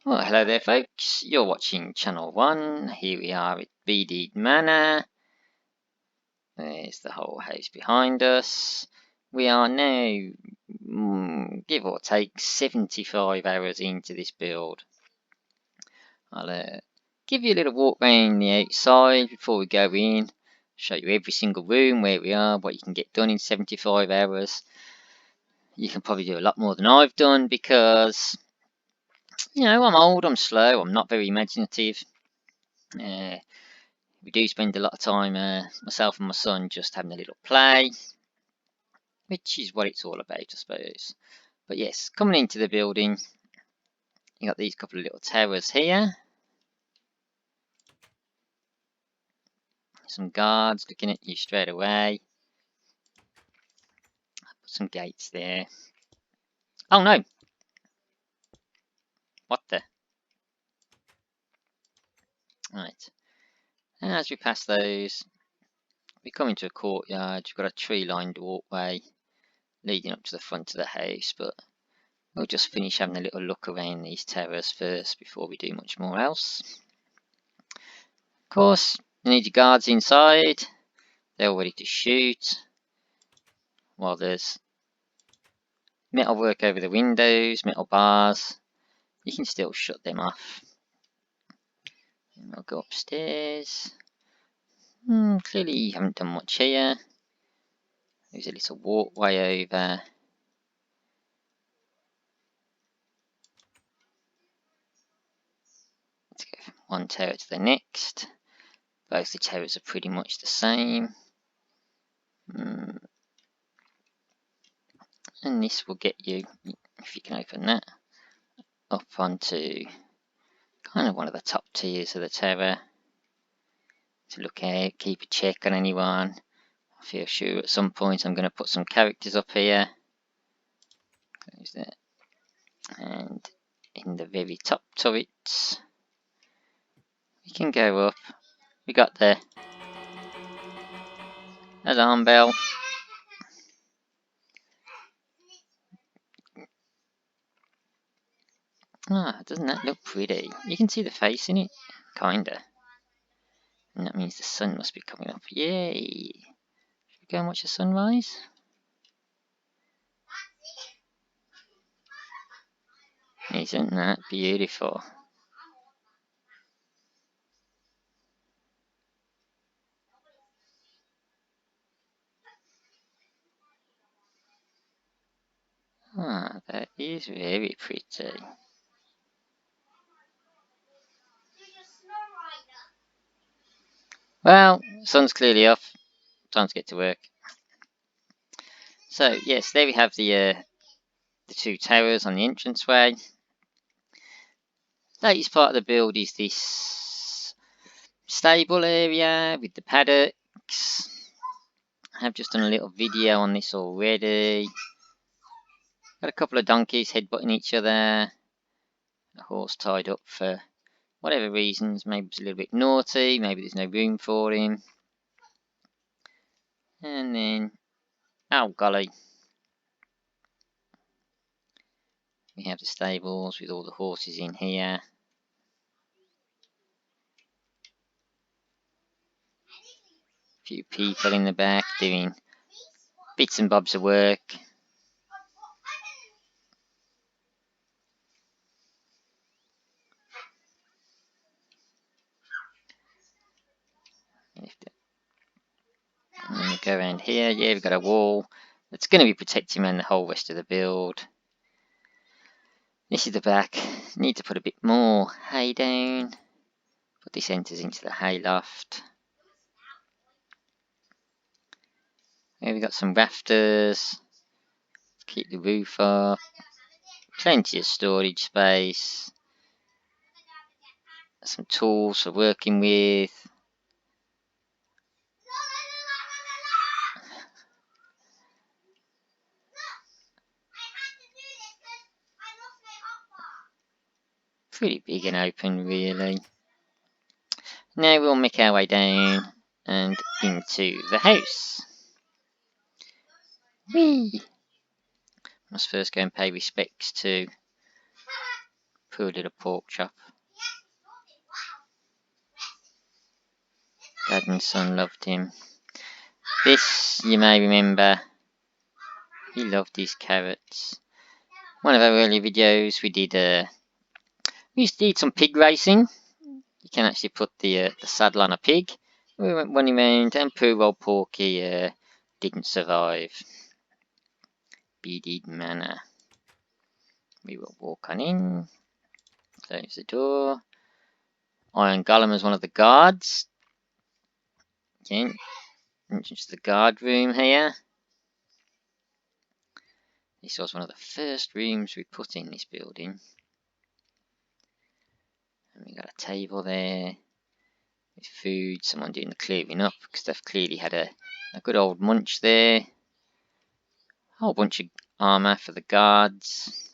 Well, hello there folks, you're watching Channel 1, here we are at Beedeed Manor. There's the whole house behind us. We are now, give or take, 75 hours into this build. I'll give you a little walk around the outside before we go in, show you every single room, where we are, what you can get done in 75 hours. You can probably do a lot more than I've done because, you know, I'm old, I'm slow, I'm not very imaginative. We do spend a lot of time, myself and my son, just having a little play, which is what it's all about, I suppose. But yes, coming into the building, you got these couple of little towers here. Some guards looking at you straight away. Put some gates there. Oh no! What the? Right. And as we pass those, we come into a courtyard. You've got a tree-lined walkway leading up to the front of the house, but we'll just finish having a little look around these towers first before we do much more else. Of course, you need your guards inside. They're all ready to shoot. While there's metal work over the windows, metal bars, you can still shut them off. And I'll go upstairs. Clearly you haven't done much here. There's a little walkway over. Let's go from one tower to the next. Both the towers are pretty much the same. And this will get you, if you can open that, up onto kind of one of the top tiers of the tower to look out, keep a check on anyone. I feel sure at some point I'm going to put some characters up here. Close that. And in the very top turrets, we can go up. We got the alarm bell. Doesn't that look pretty? You can see the face in it, kinda. And that means the sun must be coming up. Yay! Should we go and watch the sunrise? Isn't that beautiful? That is very pretty. Well, sun's clearly off. Time to get to work. So yes, there we have the two towers on the entranceway. Latest part of the build is this stable area with the paddocks. I have just done a little video on this already. Got a couple of donkeys headbutting each other. A horse tied up for whatever reasons. Maybe it's a little bit naughty. Maybe there's no room for him. And then, oh golly, we have the stables with all the horses in here. A few people in the back doing bits and bobs of work. And then we go around here. Yeah, we've got a wall that's going to be protecting around the whole rest of the build. This is the back. Need to put a bit more hay down. Put this enters into the hay loft. Here we've got some rafters to keep the roof up. Plenty of storage space. Some tools for working with. Pretty big and open, really. Now we'll make our way down and into the house. Whee! Must first go and pay respects to Poor little pork chop. Dad and son loved him. This, you may remember, he loved his carrots. One of our earlier videos, we used to do some pig racing. You can actually put the saddle on a pig. We went running around, and poor old Porky didn't survive. Beedeed Manor. We will walk on in. Close the door. Iron Golem is one of the guards. Again, entrance to the guard room here. This was one of the first rooms we put in this building. And we got a table there with food, someone doing the clearing up because they've clearly had a good old munch there. A whole bunch of armour for the guards.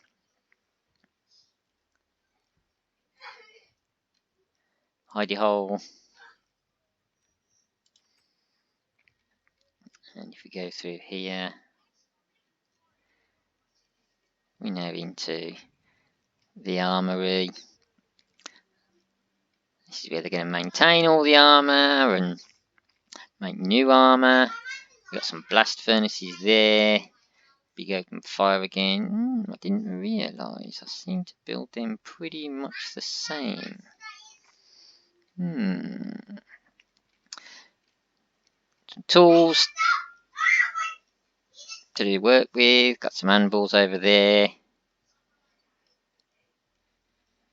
Hidey hole. And if we go through here, we're now into the armoury. This is where they're going to maintain all the armour and make new armour. We've got some blast furnaces there. Big open fire again. I didn't realise. I seem to build them pretty much the same. Some tools to do work with. Got some anvils over there.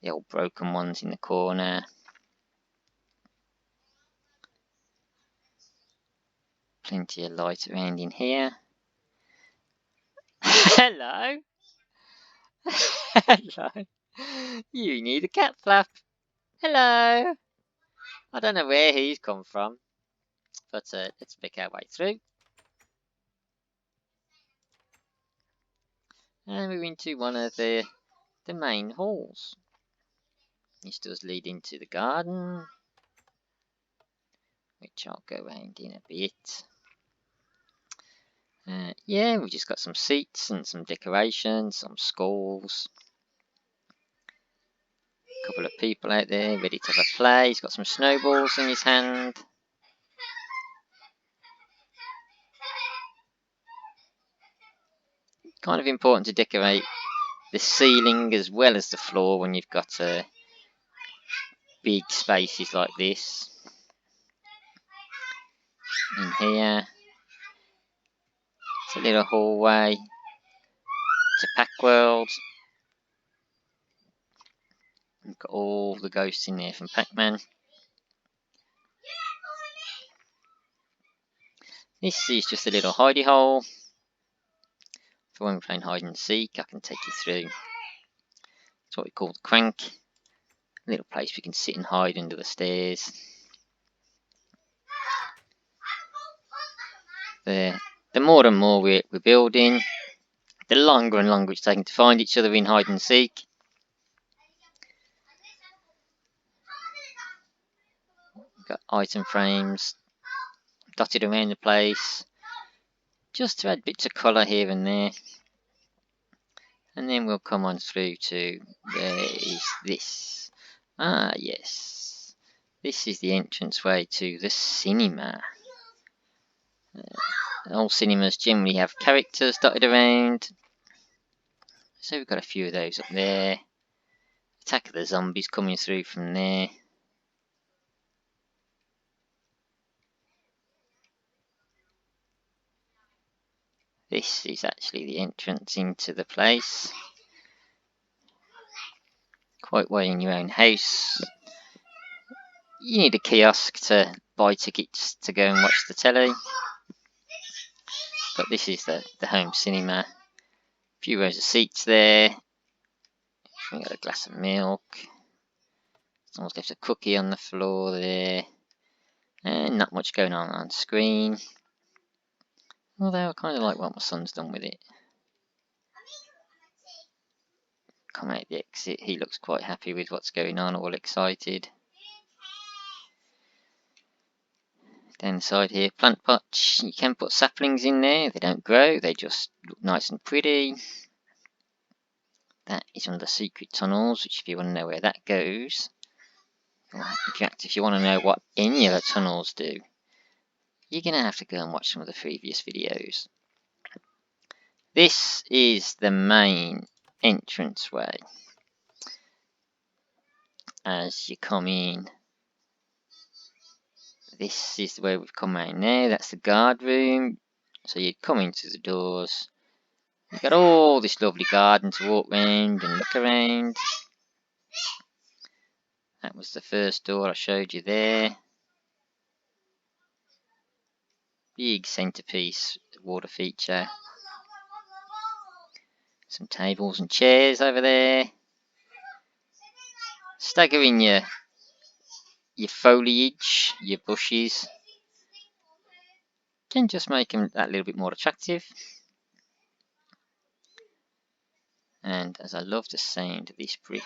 The old broken ones in the corner. Plenty of light around in here. Hello. Hello. You need a cat flap. Hello. I don't know where he's come from, but let's pick our way through. And we're into one of the main halls. This does lead into the garden, which I'll go around in a bit. Yeah, we've just got some seats and some decorations, some skulls. A couple of people out there ready to have a play. He's got some snowballs in his hand. Kind of important to decorate the ceiling as well as the floor when you've got big spaces like this. In here, it's a little hallway to Pack World. We've got all the ghosts in there from Pac-Man. This is just a little hidey hole. For when we're playing hide and seek, I can take you through. It's what we call the crank. A little place we can sit and hide under the stairs. The more and more we're building, the longer and longer it's taking to find each other in hide and seek. We've got item frames dotted around the place, just to add bits of colour here and there. And then we'll come on through to, where is this? Ah, yes. This is the entranceway to the cinema. All cinemas generally have characters dotted around. So we've got a few of those up there. Attack of the Zombies coming through from there. This is actually the entrance into the place. Quite well in your own house. You need a kiosk to buy tickets to go and watch the telly. But this is the home cinema. A few rows of seats there. We've got a glass of milk. Someone's left a cookie on the floor there. And not much going on screen. Although I kind of like what my son's done with it. Come out the exit. He looks quite happy with what's going on, all excited. Down the side here, plant pots. You can put saplings in there. They don't grow, they just look nice and pretty. That is one of the secret tunnels, which if you want to know where that goes, in fact, if you want to know what any of the tunnels do, you're going to have to go and watch some of the previous videos. This is the main entranceway. As you come in, this is the way we've come out now. That's the guard room. So you come into the doors. You've got all this lovely garden to walk around and look around. That was the first door I showed you there. Big centerpiece water feature. Some tables and chairs over there. Staggering your foliage, your bushes. Can just make them that little bit more attractive. And as I love the sound of this brick.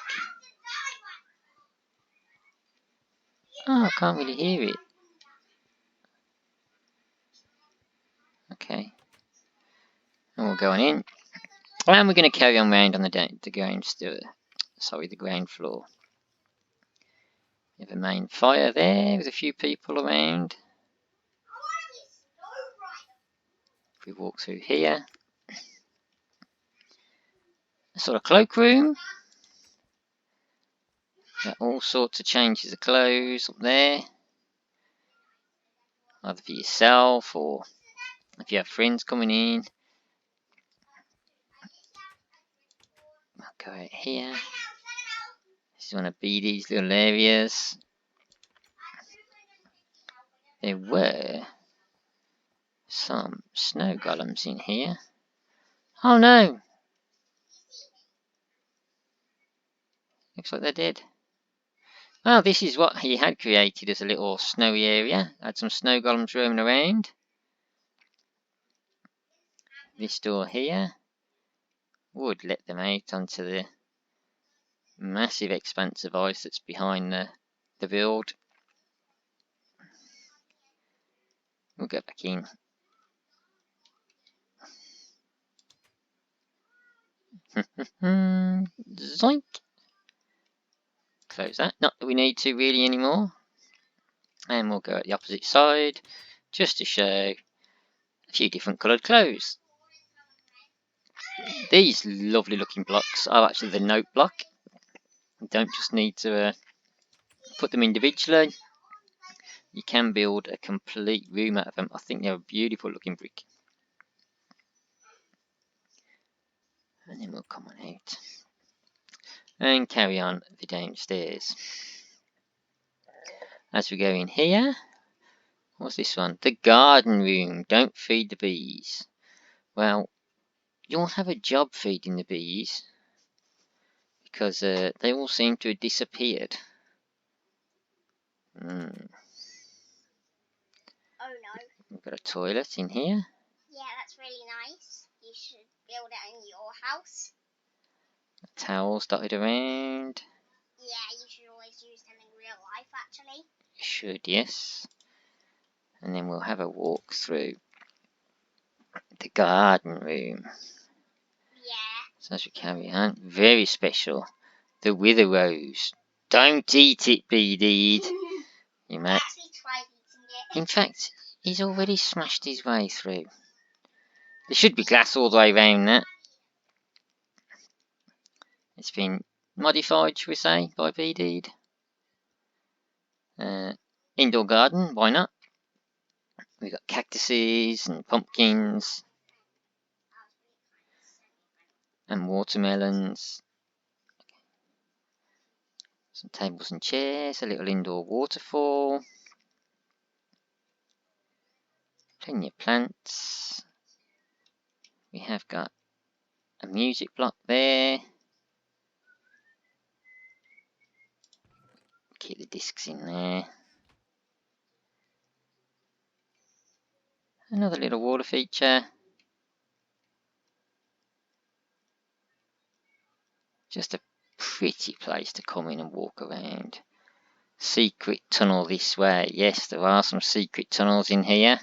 Oh, I can't really hear it. Okay. And we'll go on in. And we're going to carry on round on the ground floor. We have a main fire there with a few people around. If we walk through here, a sort of cloakroom. Got all sorts of changes of clothes up there, either for yourself or if you have friends coming in. I'll go out here. This is one of Beedeed's little areas. There were some snow golems in here. Oh no! Looks like they're dead. Well, this is what he had created as a little snowy area. Had some snow golems roaming around. This door here would let them out onto the massive expanse of ice that's behind the build. We'll go back in. Zoink! Close that. Not that we need to really anymore. And we'll go at the opposite side just to show a few different coloured clothes. These lovely looking blocks are actually the note block. You don't just need to put them individually. You can build a complete room out of them. I think they're a beautiful looking brick. And then we'll come on out and carry on the downstairs. As we go in here, what's this one? The garden room. Don't feed the bees. Well, you'll have a job feeding the bees because they all seem to have disappeared. Oh no. We've got a toilet in here. Yeah, that's really nice. You should build it in your house. Towels dotted around. Yeah, you should always use them in real life, actually. You should, yes. And then we'll have a walk through the garden room. Yeah. So as we carry on, very special. The wither rose. Don't eat it, Beedeed. You might. I actually tried eating it. In fact, he's already smashed his way through. There should be glass all the way around that. It's been modified, shall we say, by Beedeed. Indoor garden, why not? We've got cactuses and pumpkins and watermelons. Some tables and chairs, a little indoor waterfall. Plenty of plants. We have got a music block there. Keep the discs in there. Another little water feature. Just a pretty place to come in and walk around. Secret tunnel this way. Yes, there are some secret tunnels in here.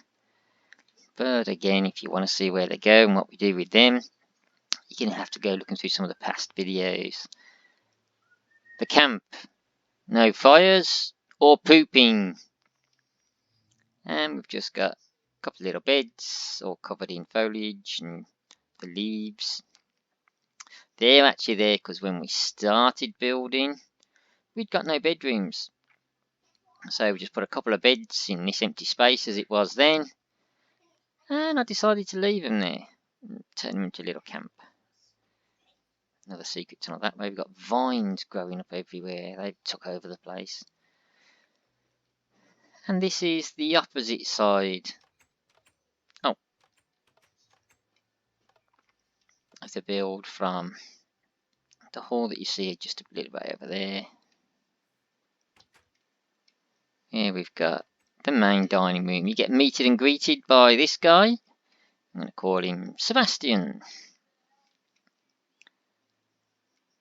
But again, if you want to see where they go and what we do with them, you you're going to have to go looking through some of the past videos. The camp. No fires or pooping. And we've just got a couple of little beds all covered in foliage and the leaves. They're actually there because when we started building, we'd got no bedrooms. So we just put a couple of beds in this empty space as it was then. And I decided to leave them there and turn them into a little camp. Another secret tunnel that way. We've got vines growing up everywhere. They took over the place. And this is the opposite side. Oh. Of the build from the hall that you see just a little bit over there. Here we've got the main dining room. You get meted and greeted by this guy. I'm going to call him Sebastian.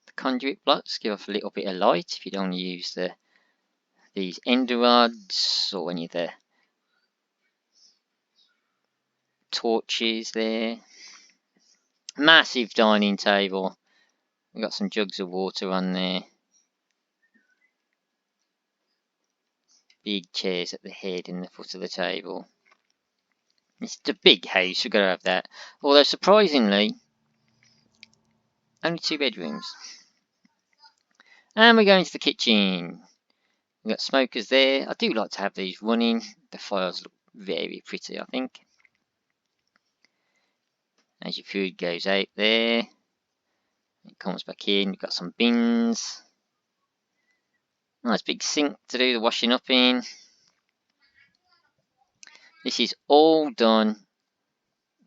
The conduit blocks give off a little bit of light if you don't use these ender rods or any of the torches there. Massive dining table. We've got some jugs of water on there. Big chairs at the head and the foot of the table. It's a big house, we've got to have that. Although surprisingly, only 2 bedrooms. And we're going to the kitchen. We've got smokers there. I do like to have these running. The fires look very pretty, I think. As your food goes out there, it comes back in. We've got some bins. Nice big sink to do the washing up in. This is all done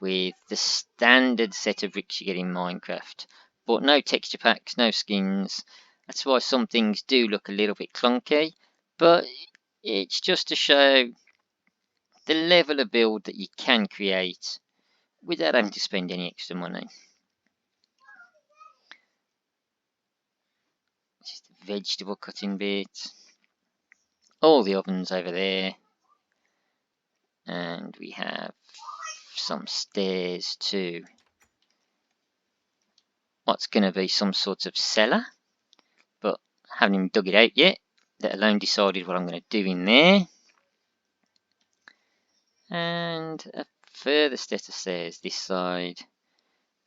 with the standard set of bricks you get in Minecraft. But no texture packs, no skins. That's why some things do look a little bit clunky. But it's just to show the level of build that you can create without having to spend any extra money. Just a vegetable cutting bit. All the ovens over there. And we have some stairs to what's going to be some sort of cellar. But haven't even dug it out yet, let alone decided what I'm going to do in there. And a further set of stairs this side,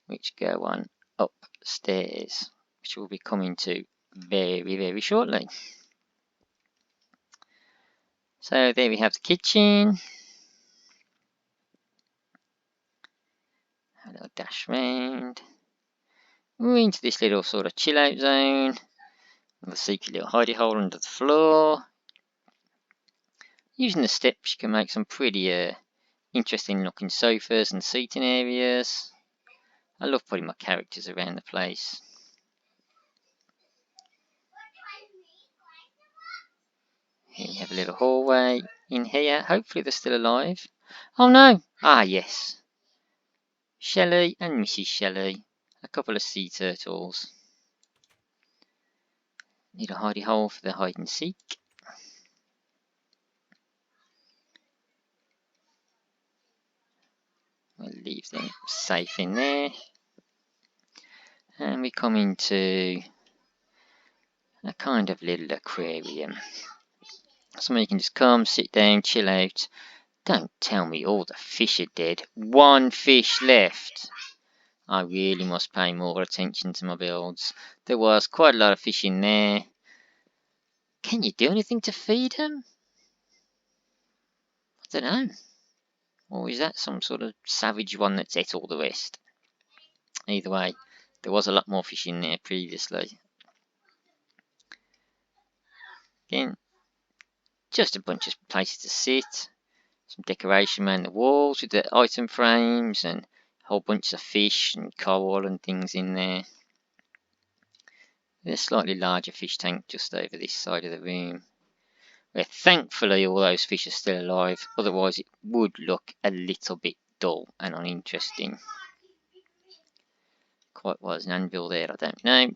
which go on upstairs, which we'll be coming to very, very shortly. So there we have the kitchen. A little dash round. We're into this little sort of chill out zone. With a secret little hidey hole under the floor. Using the steps you can make some pretty interesting looking sofas and seating areas. I love putting my characters around the place. Here we have a little hallway in here. Hopefully they're still alive. Oh no! Ah yes. Shelley and Mrs. Shelley. A couple of sea turtles. Need a hidey hole for the hide and seek. We'll leave them safe in there. And we come into a kind of little aquarium. Somewhere you can just come, sit down, chill out. Don't tell me all the fish are dead. 1 fish left. I really must pay more attention to my builds. There was quite a lot of fish in there. Can you do anything to feed them? I don't know. Or is that some sort of savage one that's ate all the rest? Either way, there was a lot more fish in there previously. Again, just a bunch of places to sit. Some decoration around the walls with the item frames and a whole bunch of fish and coral and things in there. There's a slightly larger fish tank just over this side of the room, where thankfully all those fish are still alive, otherwise it would look a little bit dull and uninteresting. Quite was an anvil there, I don't know.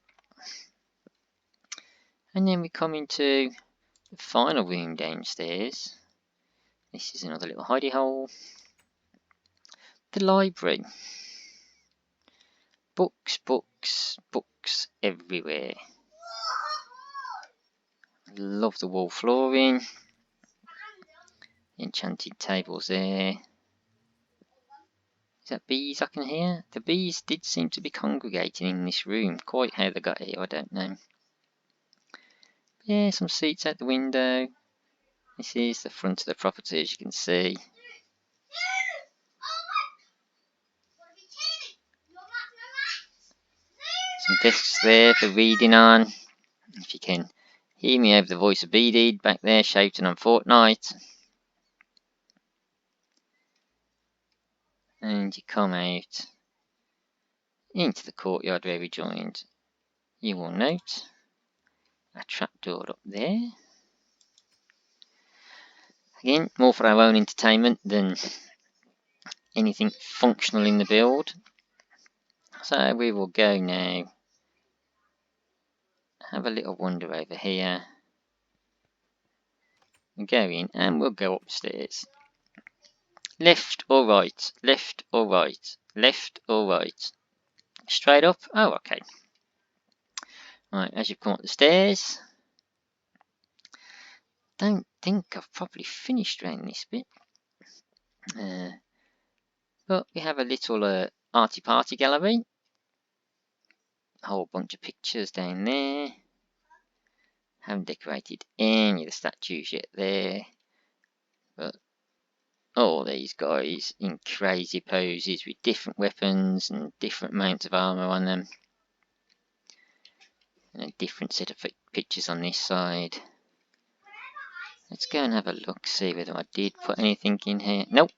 And then we come into the final room downstairs. This is another little hidey hole. The library. Books, books, books everywhere. Love the wall flooring. Enchanted tables there. Is that bees I can hear? The bees did seem to be congregating in this room. Quite how they got here, I don't know. Yeah, some seats out the window. This is the front of the property, as you can see. Some desks there for reading on. If you can hear me over the voice of Beedeed back there shouting on Fortnite. And you come out into the courtyard where we joined. You will note a trapdoor up there. Again, more for our own entertainment than anything functional in the build. So we will go now. Have a little wander over here. We'll go in and we'll go upstairs. Left or right? Left or right? Left or right? Straight up? Oh, okay. Right, as you come up the stairs. Don't think I've probably finished around this bit. But we have a little arty party gallery. A whole bunch of pictures down there. Haven't decorated any of the statues yet there. But all these guys in crazy poses with different weapons and different amounts of armour on them. And a different set of pictures on this side. Let's go and have a look, see whether I did put anything in here. Nope.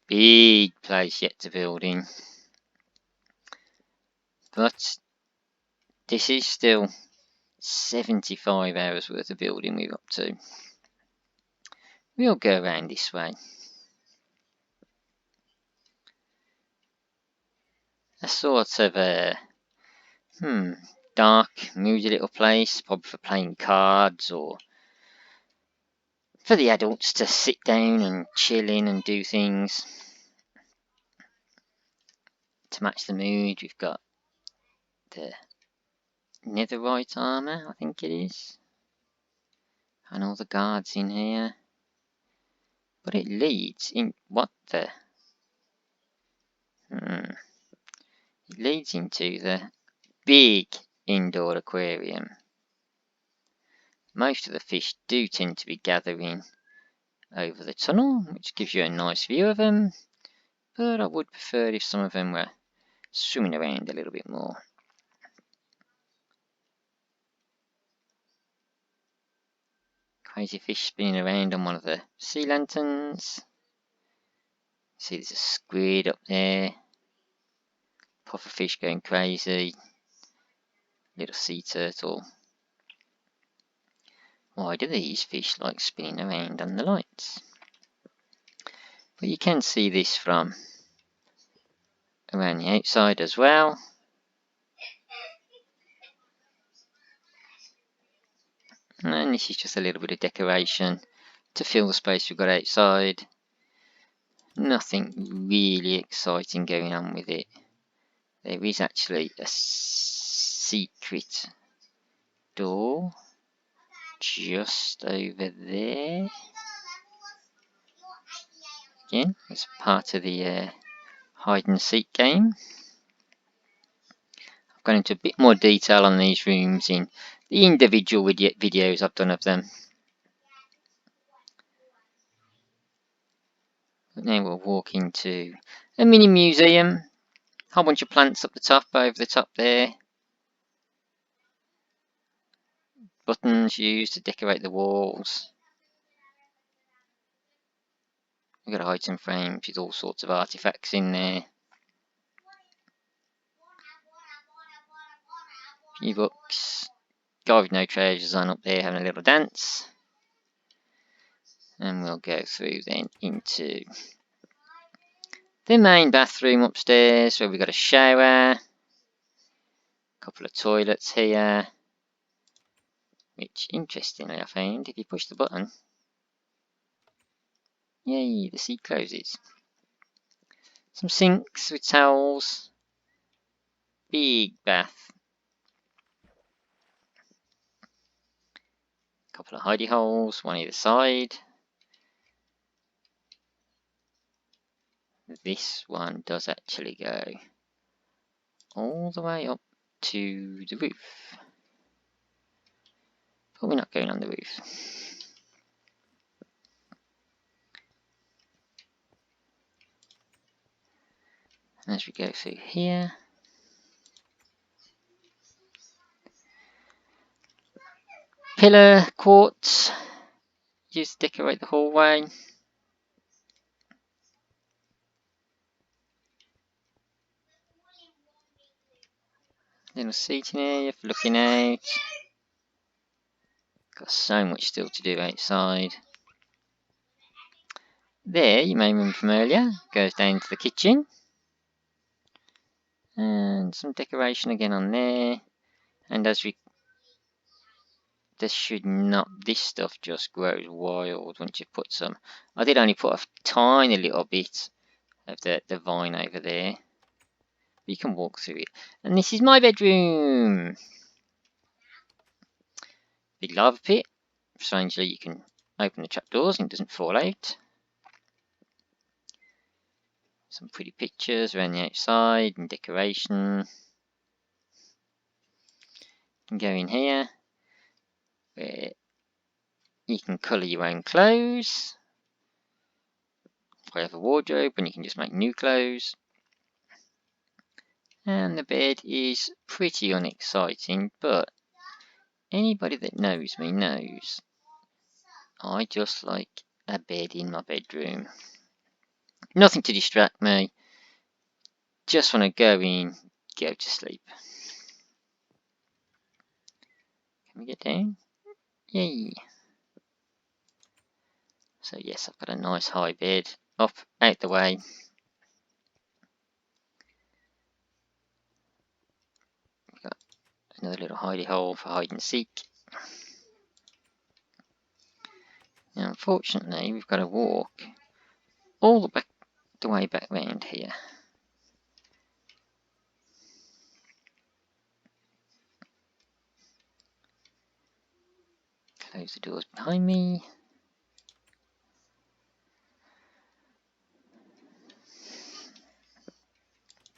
Big place yet to build in. But this is still 75 hours worth of building we're up to. We'll go around this way. A sort of a dark, moody little place, probably for playing cards or for the adults to sit down and chill in and do things. To match the mood, we've got the netherite armour, I think it is, and all the guards in here. But it leads in what the? It leads into the big indoor aquarium. Most of the fish do tend to be gathering over the tunnel, which gives you a nice view of them. But I would prefer if some of them were swimming around a little bit more. Crazy fish spinning around on one of the sea lanterns. See, there's a squid up there. Pufferfish going crazy. Little sea turtle. Why do these fish like spinning around on the lights? But you can see this from around the outside as well. And this is just a little bit of decoration to fill the space we've got outside. Nothing really exciting going on with it. There is actually a secret door just over there. Again, it's part of the hide and seek game. I've gone into a bit more detail on these rooms in the individual videos I've done of them. But now we'll walk into a mini museum. A whole bunch of plants up the top, over the top there. Buttons used to decorate the walls. We've got item frames with all sorts of artifacts in there. A few books. Guy with no trousers on up there having a little dance. And we'll go through then into the main bathroom upstairs where we've got a shower. A couple of toilets here. Which, interestingly, I found if you push the button, yay, the seat closes. Some sinks with towels. Big bath. Couple of hidey holes, one either side. This one does actually go all the way up to the roof. But we're not going on the roof. And as we go through here, pillar quartz, used to decorate the hallway. Little seating area for looking out. Got so much still to do outside. There, you may remember from earlier, goes down to the kitchen. And some decoration again on there. And as we, this stuff just grows wild once you put some. I did only put a tiny little bit of the vine over there. You can walk through it. And this is my bedroom. Big lava pit. Strangely, you can open the trapdoors and it doesn't fall out. Some pretty pictures around the outside and decoration. You can go in here where you can colour your own clothes. I have a wardrobe and you can just make new clothes. And the bed is pretty unexciting, but anybody that knows me knows I just like a bed in my bedroom. Nothing to distract me. Just want to go in, go to sleep. Can we get down? Yay! So yes, I've got a nice high bed up, out the way. We've got another little hidey hole for hide and seek. Now unfortunately we've got to walk all the way back round here. Close the doors behind me.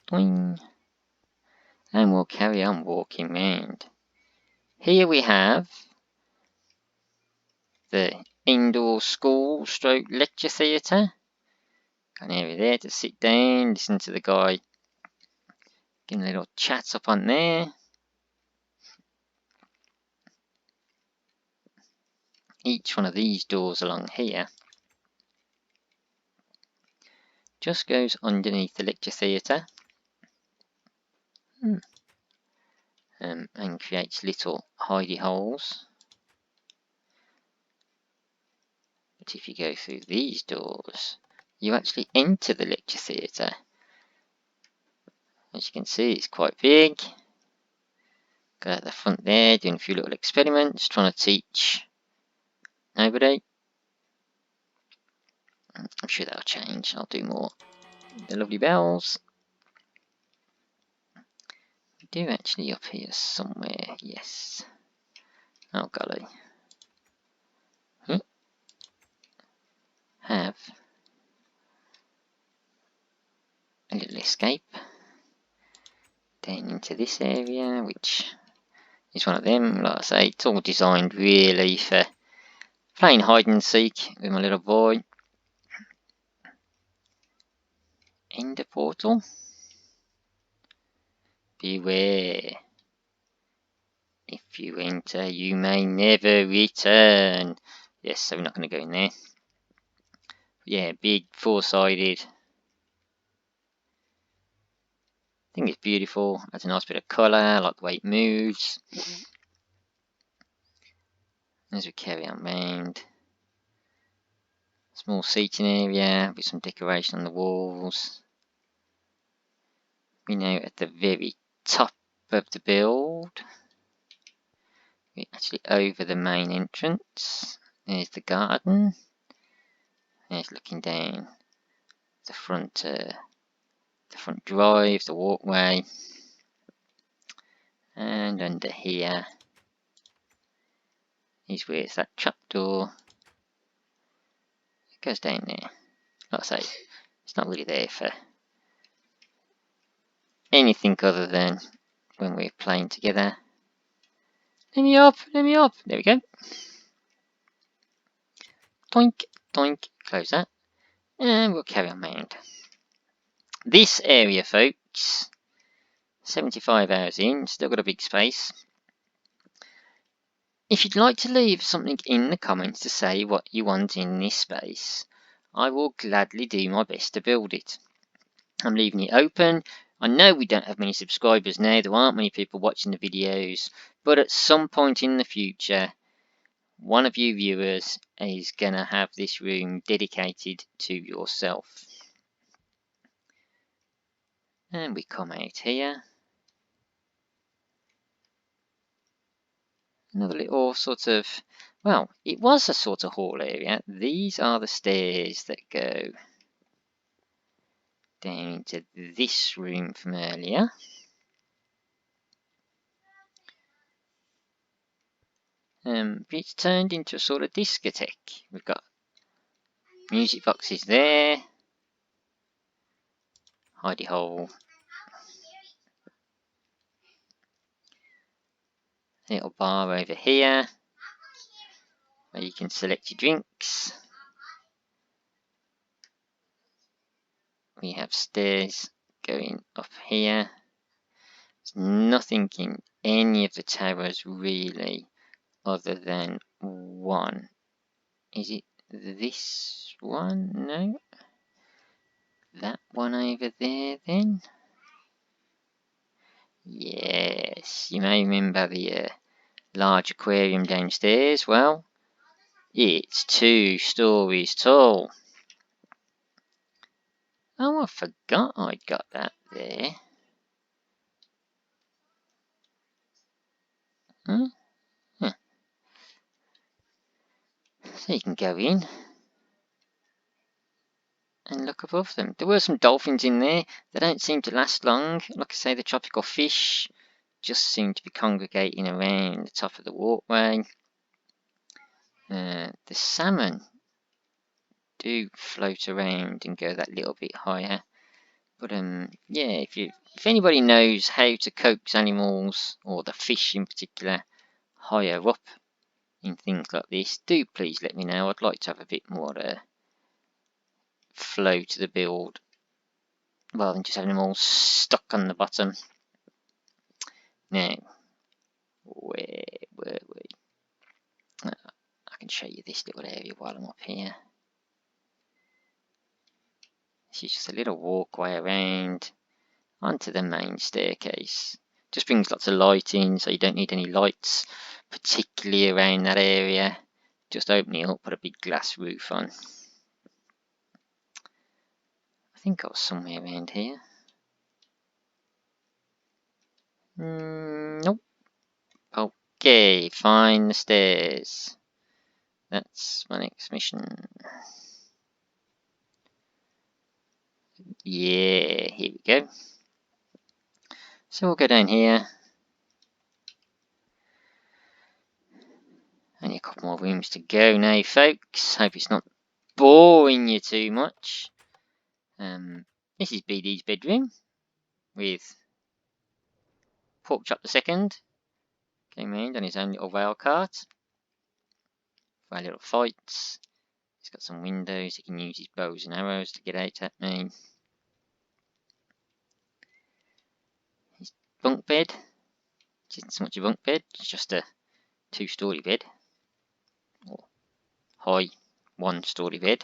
Doing. And we'll carry on walking round. Here we have the indoor school stroke lecture theatre. Got an area there to sit down, listen to the guy giving a little chat up on there. Each one of these doors along here just goes underneath the lecture theatre and creates little hidey holes. But if you go through these doors, you actually enter the lecture theatre. As you can see, it's quite big. Got at the front there, doing a few little experiments, trying to teach nobody. I'm sure that'll change. I'll do more. The lovely bells. We do actually up here somewhere, yes. Oh golly. Have a little escape down into this area, which is one of them. Like I say, it's all designed really for playing hide and seek with my little boy. Ender portal. Beware. If you enter, you may never return. Yes, so we're not going to go in there. But yeah, big four-sided. I think it's beautiful. Adds a nice bit of colour. I like the way it moves. As we carry on round. Small seating area with some decoration on the walls. We're now at the very top of the build. We're actually over the main entrance. There's the garden. There's looking down the front the front drive, the walkway, and under here is where it's that trapdoor. It goes down there. Like I say, it's not really there for anything other than when we're playing together. Let me up, let me up. There we go. Doink, doink, close that. And we'll carry on round. This area, folks, 75 hours in, still got a big space. If you'd like to leave something in the comments to say what you want in this space, I will gladly do my best to build it. I'm leaving it open. I know we don't have many subscribers now, there aren't many people watching the videos, but at some point in the future, one of you viewers is going to have this room dedicated to yourself. And we come out here. Another little sort of, well, it was a sort of hall area. These are the stairs that go down into this room from earlier. It's turned into a sort of discotheque. We've got music boxes there. Hidey hole. Little bar over here where you can select your drinks. We have stairs going up here. There's nothing in any of the towers really other than one. Is it this one? No. That one over there then? Yes, you may remember the large aquarium downstairs. Well, it's 2 stories tall. Oh, I forgot I'd got that there. Huh? Huh. So you can go in and look above them. There were some dolphins in there. They don't seem to last long. Like I say, the tropical fish just seem to be congregating around the top of the walkway. The salmon do float around and go that little bit higher. But yeah, if anybody knows how to coax animals, or the fish in particular, higher up in things like this, do please let me know. I'd like to have a bit more flow to the build, rather than just having them all stuck on the bottom. Now, where were we? I can show you this little area while I'm up here. This is just a little walkway around onto the main staircase. Just brings lots of light in, so you don't need any lights particularly around that area. Just open it up, put a big glass roof on. I think I was somewhere around here. Nope. Okay, find the stairs. That's my next mission. Yeah, here we go. So we'll go down here. Only a couple more rooms to go now, folks. Hope it's not boring you too much. This is Beedeed's bedroom with Pork Chop II. Came round on his own little rail cart for our little fights. He's got some windows. He can use his bows and arrows to get out at me. His bunk bed. It isn't so much a bunk bed. It's just a 2-story bed. Or high 1-story bed.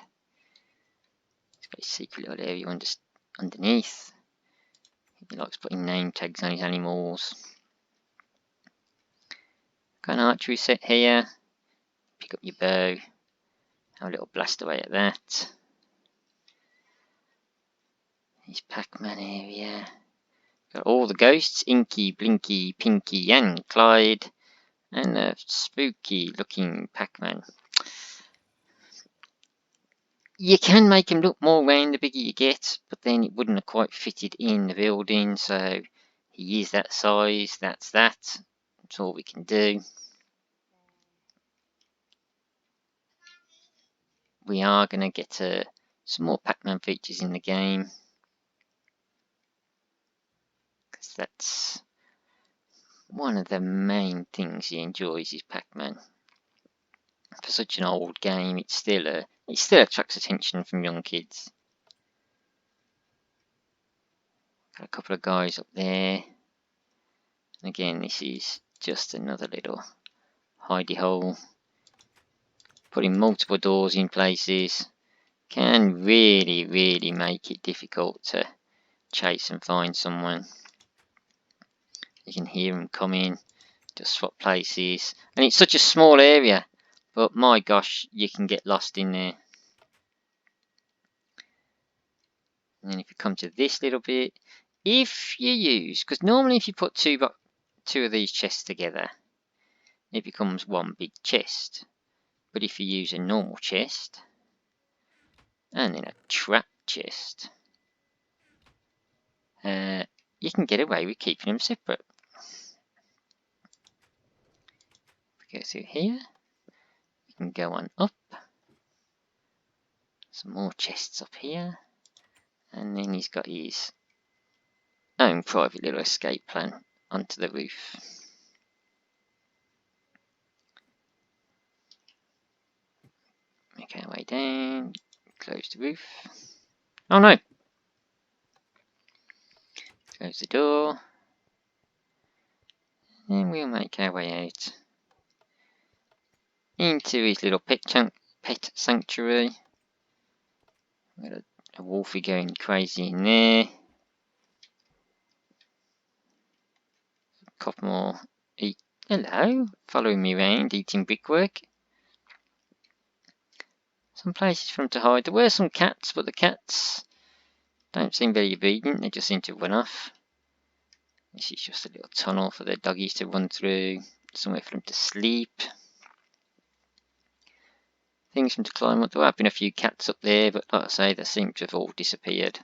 He's got his secret little area underneath. He likes putting name tags on his animals. Got an archery set here. Pick up your bow. Have a little blast away at that. His Pac-Man area. Got all the ghosts, Inky, Blinky, Pinky and Clyde. And a spooky looking Pac-Man. You can make them look more round the bigger you get, but then it wouldn't have quite fitted in the building, so he is that size, that's that. That's all we can do. We are going to get some more Pac-Man features in the game, because that's one of the main things he enjoys is Pac-Man. For such an old game, it still attracts attention from young kids. Got a couple of guys up there. Again, this is just another little hidey hole. Putting multiple doors in places can really make it difficult to chase and find someone. You can hear them coming, just swap places, and it's such a small area, but my gosh, you can get lost in there. And then if you come to this little bit, if you use, because normally if you put two of these chests together, it becomes one big chest. But if you use a normal chest and then a trap chest, you can get away with keeping them separate. If we go through here, we can go on up. Some more chests up here, and then he's got his own private little escape plan onto the roof. Make our way down, close the roof. Oh no! Close the door. And we'll make our way out into his little pet sanctuary. We've got a wolfie going crazy in there. Couple more hello, following me around, eating brickwork. Some places for them to hide. There were some cats, but the cats don't seem very obedient. They just seem to run off. This is just a little tunnel for the doggies to run through. Somewhere for them to sleep. Things for them to climb up. There have been a few cats up there, but like I say, they seem to have all disappeared.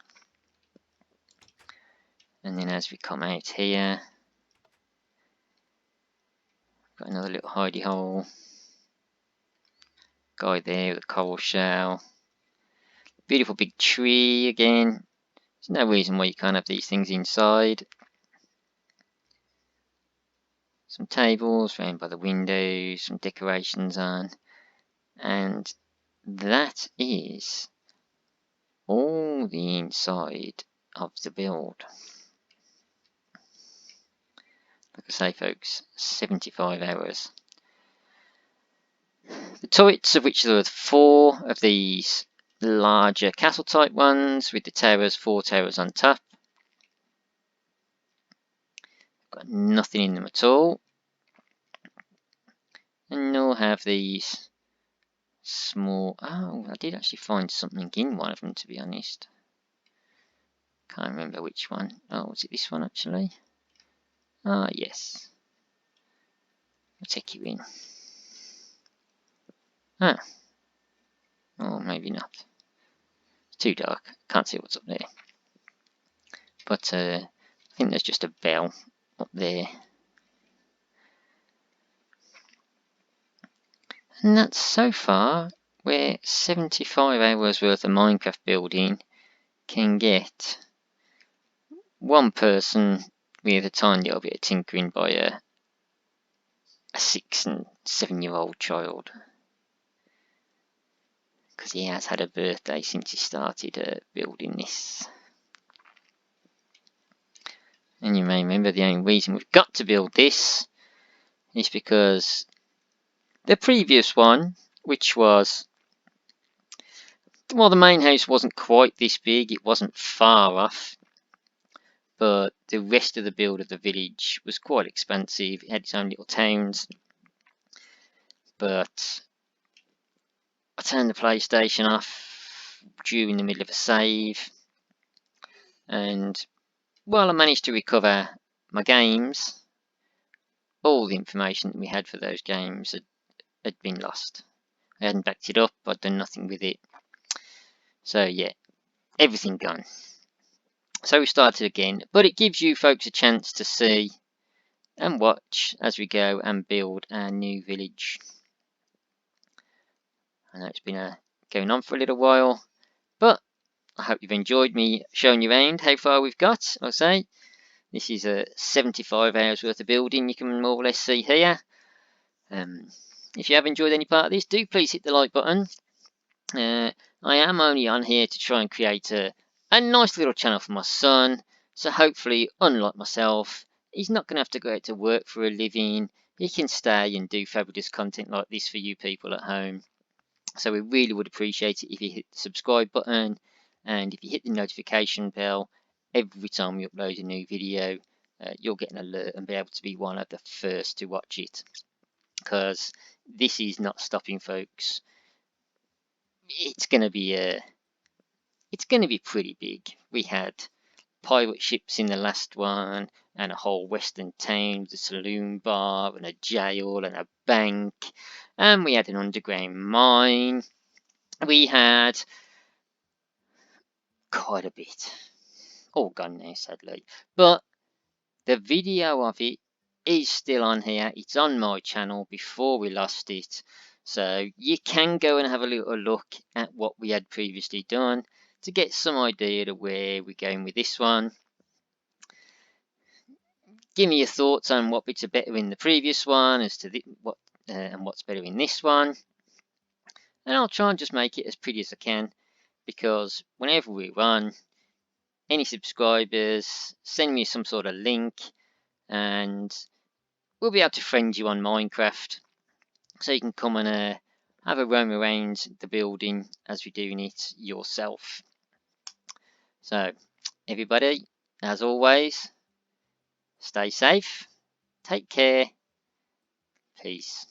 And then as we come out here, got another little hidey hole. Guy there with a coral shell. Beautiful big tree again. There's no reason why you can't have these things inside. Some tables round by the windows, some decorations on, and that is all the inside of the build. Like I say, folks, 75 hours. The turrets, of which there are 4 of these larger castle type ones with the towers, 4 towers on top. Got nothing in them at all. And nor have these small. Oh, I did actually find something in one of them, to be honest. Can't remember which one. Oh, was it this one actually? Ah, yes. I'll take you in. Ah. Oh, maybe not. It's too dark. Can't see what's up there. But I think there's just a bell up there. And that's so far where 75 hours worth of Minecraft building can get one person with a tiny little bit of tinkering by a 6 and 7-year-old child. Because he has had a birthday since he started building this. And you may remember the only reason we've got to build this is because the previous one, which was, well, the main house wasn't quite this big, it wasn't far off, but the rest of the build of the village was quite expansive. It had its own little towns, but I turned the PlayStation off during the middle of a save, and while I managed to recover my games, all the information that we had for those games had been lost. I hadn't backed it up, I'd done nothing with it. So yeah, everything gone. So we started again, but it gives you folks a chance to see and watch as we go and build our new village. I know it's been going on for a little while, but I hope you've enjoyed me showing you around how far we've got. I'll say this is a 75 hours worth of building you can more or less see here. If you have enjoyed any part of this, do please hit the like button. I am only on here to try and create a nice little channel for my son, so hopefully, unlike myself, he's not going to have to go out to work for a living. He can stay and do fabulous content like this for you people at home. So we really would appreciate it if you hit the subscribe button, and if you hit the notification bell every time we upload a new video. You'll get an alert and be able to be one of the first to watch it, because this is not stopping, folks. It's going to be pretty big. We had pirate ships in the last one, and a whole western town with a saloon bar and a jail and a bank, and we had an underground mine. We had quite a bit, all gone now sadly, but the video of it is still on here. It's on my channel before we lost it, so you can go and have a little look at what we had previously done to get some idea of where we're going with this one. Give me your thoughts on what bits are better in the previous one as to what and what's better in this one, and I'll try and just make it as pretty as I can, because whenever we run, any subscribers send me some sort of link and we'll be able to friend you on Minecraft, so you can come and have a roam around the building as you're doing it yourself. So everybody, as always, stay safe, take care, peace.